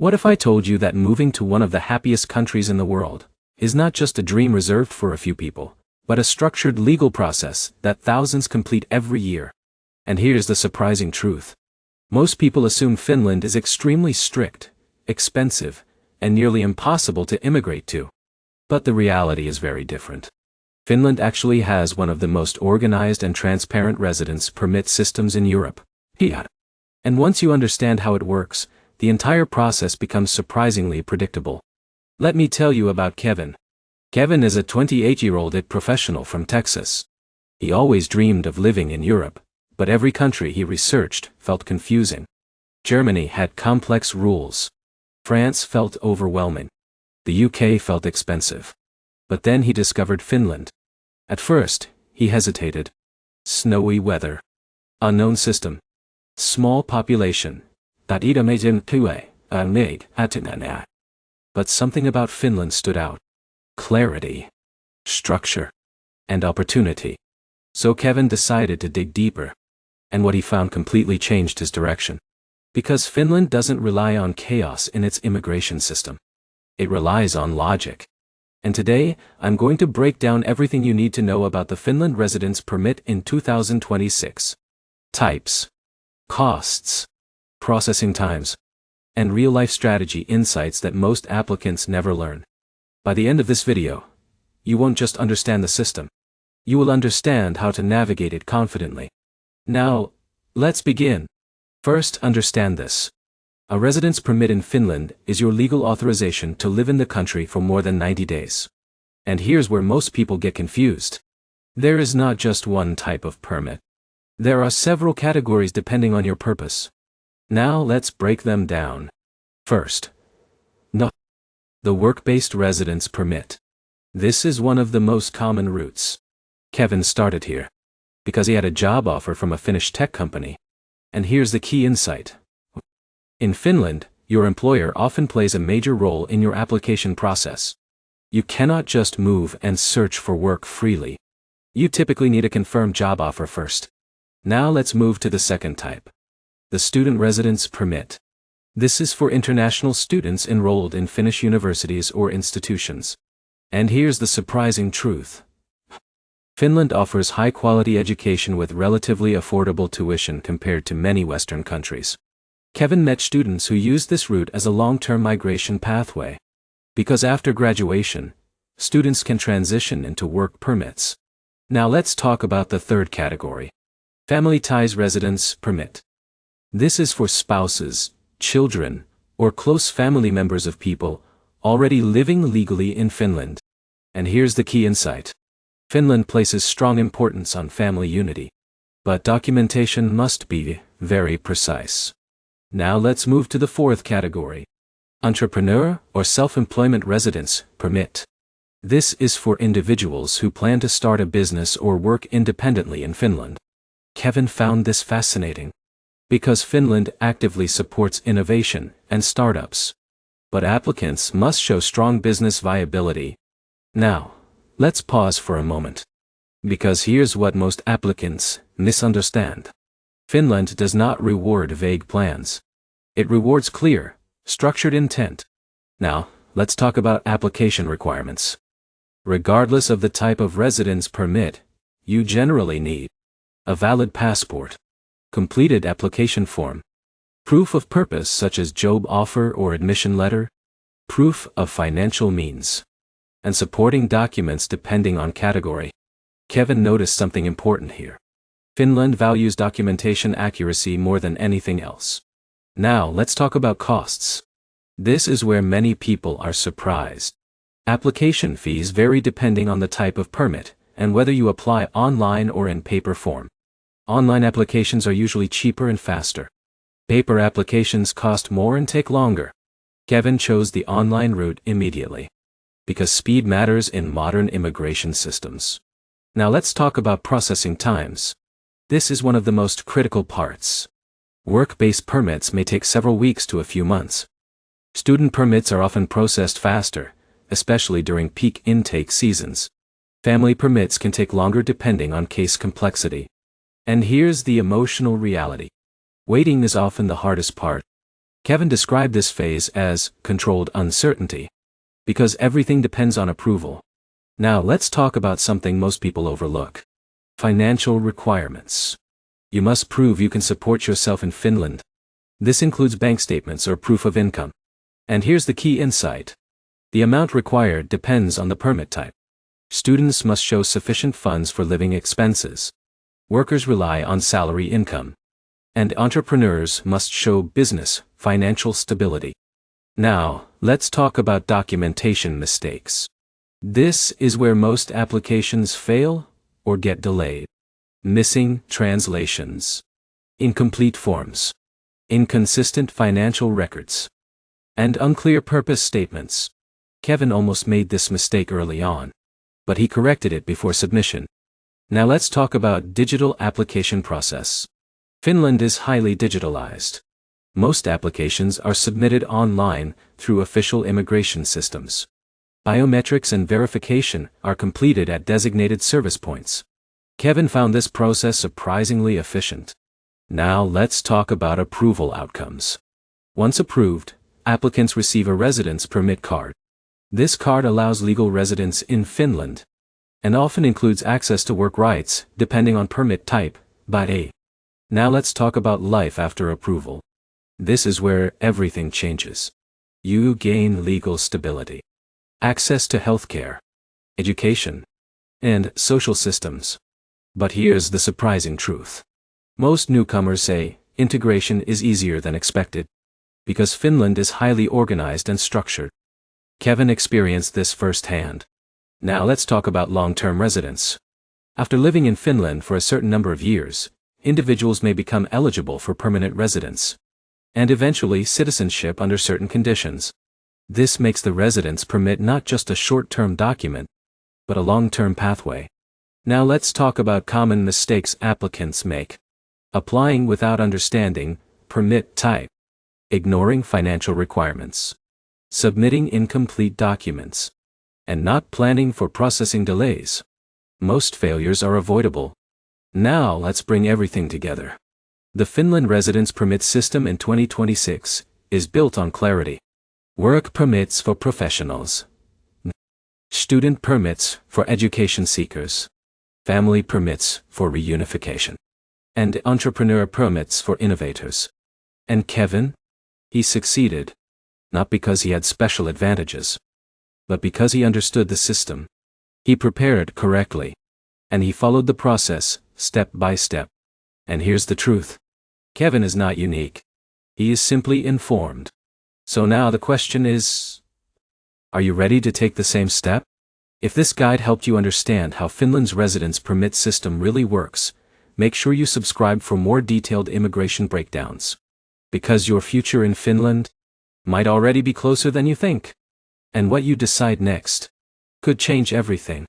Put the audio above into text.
What if I told you that moving to one of the happiest countries in the world is not just a dream reserved for a few people, but a structured legal process that thousands complete every year? And here's the surprising truth. Most people assume Finland is extremely strict, expensive, and nearly impossible to immigrate to. But the reality is very different. Finland actually has one of the most organized and transparent residence permit systems in Europe. Yeah. And once you understand how it works, the entire process becomes surprisingly predictable. Let me tell you about Kevin. Kevin is a 28-year-old professional from Texas. He always dreamed of living in Europe, but every country he researched felt confusing. Germany had complex rules. France felt overwhelming. The UK felt expensive. But then he discovered Finland. At first, he hesitated. Snowy weather. Unknown system. Small population. But something about Finland stood out. Clarity, structure, and opportunity. So Kevin decided to dig deeper. And what he found completely changed his direction. Because Finland doesn't rely on chaos in its immigration system. It relies on logic. And today, I'm going to break down everything you need to know about the Finland residence permit in 2026. Types, costs, processing times, and real-life strategy insights that most applicants never learn. By the end of this video, you won't just understand the system. You will understand how to navigate it confidently. Now, let's begin. First, understand this. A residence permit in Finland is your legal authorization to live in the country for more than 90 days. And here's where most people get confused. There is not just one type of permit. There are several categories depending on your purpose. Now let's break them down. First, the work-based residence permit. This is one of the most common routes. Kevin started here because he had a job offer from a Finnish tech company. And here's the key insight. In Finland, your employer often plays a major role in your application process. You cannot just move and search for work freely. You typically need a confirmed job offer first. Now let's move to the second type. The student residence permit. This is for international students enrolled in Finnish universities or institutions. And here's the surprising truth. Finland offers high-quality education with relatively affordable tuition compared to many Western countries. Kevin met students who used this route as a long-term migration pathway. Because after graduation, students can transition into work permits. Now let's talk about the third category. Family ties residence permit. This is for spouses, children, or close family members of people already living legally in Finland. And here's the key insight. Finland places strong importance on family unity. But documentation must be very precise. Now let's move to the fourth category. Entrepreneur or self-employment residence permit. This is for individuals who plan to start a business or work independently in Finland. Kevin found this fascinating. Because Finland actively supports innovation and startups. But applicants must show strong business viability. Now, let's pause for a moment. Because here's what most applicants misunderstand. Finland does not reward vague plans. It rewards clear, structured intent. Now, let's talk about application requirements. Regardless of the type of residence permit, you generally need a valid passport, completed application form, proof of purpose such as job offer or admission letter, proof of financial means, and supporting documents depending on category. Kevin noticed something important here. Finland values documentation accuracy more than anything else. Now let's talk about costs. This is where many people are surprised. Application fees vary depending on the type of permit and whether you apply online or in paper form. Online applications are usually cheaper and faster. Paper applications cost more and take longer. Kevin chose the online route immediately. Because speed matters in modern immigration systems. Now let's talk about processing times. This is one of the most critical parts. Work-based permits may take several weeks to a few months. Student permits are often processed faster, especially during peak intake seasons. Family permits can take longer depending on case complexity. And here's the emotional reality. Waiting is often the hardest part. Kevin described this phase as controlled uncertainty, because everything depends on approval. Now let's talk about something most people overlook. Financial requirements. You must prove you can support yourself in Finland. This includes bank statements or proof of income. And here's the key insight. The amount required depends on the permit type. Students must show sufficient funds for living expenses. Workers rely on salary income. And entrepreneurs must show business, financial stability. Now, let's talk about documentation mistakes. This is where most applications fail or get delayed. Missing translations, incomplete forms, inconsistent financial records, and unclear purpose statements. Kevin almost made this mistake early on, but he corrected it before submission. Now let's talk about digital application process. Finland is highly digitalized. Most applications are submitted online through official immigration systems. Biometrics and verification are completed at designated service points. Kevin found this process surprisingly efficient. Now let's talk about approval outcomes. Once approved, applicants receive a residence permit card. This card allows legal residence in Finland, and often includes access to work rights, depending on permit type, but Now let's talk about life after approval. This is where everything changes. You gain legal stability, access to healthcare, education, and social systems. But here's the surprising truth. Most newcomers say integration is easier than expected, because Finland is highly organized and structured. Kevin experienced this firsthand. Now let's talk about long-term residence. After living in Finland for a certain number of years, individuals may become eligible for permanent residence, and eventually citizenship under certain conditions. This makes the residence permit not just a short-term document, but a long-term pathway. Now let's talk about common mistakes applicants make. Applying without understanding permit type, ignoring financial requirements, submitting incomplete documents, and not planning for processing delays. Most failures are avoidable. Now let's bring everything together. The Finland residence permit system in 2026 is built on clarity. Work permits for professionals, student permits for education seekers, family permits for reunification, and entrepreneur permits for innovators. And Kevin? He succeeded, not because he had special advantages, but because he understood the system. He prepared correctly, and he followed the process step by step. And here's the truth. Kevin is not unique. He is simply informed. So now the question is, are you ready to take the same step? If this guide helped you understand how Finland's residence permit system really works, make sure you subscribe for more detailed immigration breakdowns. Because your future in Finland might already be closer than you think. And what you decide next could change everything.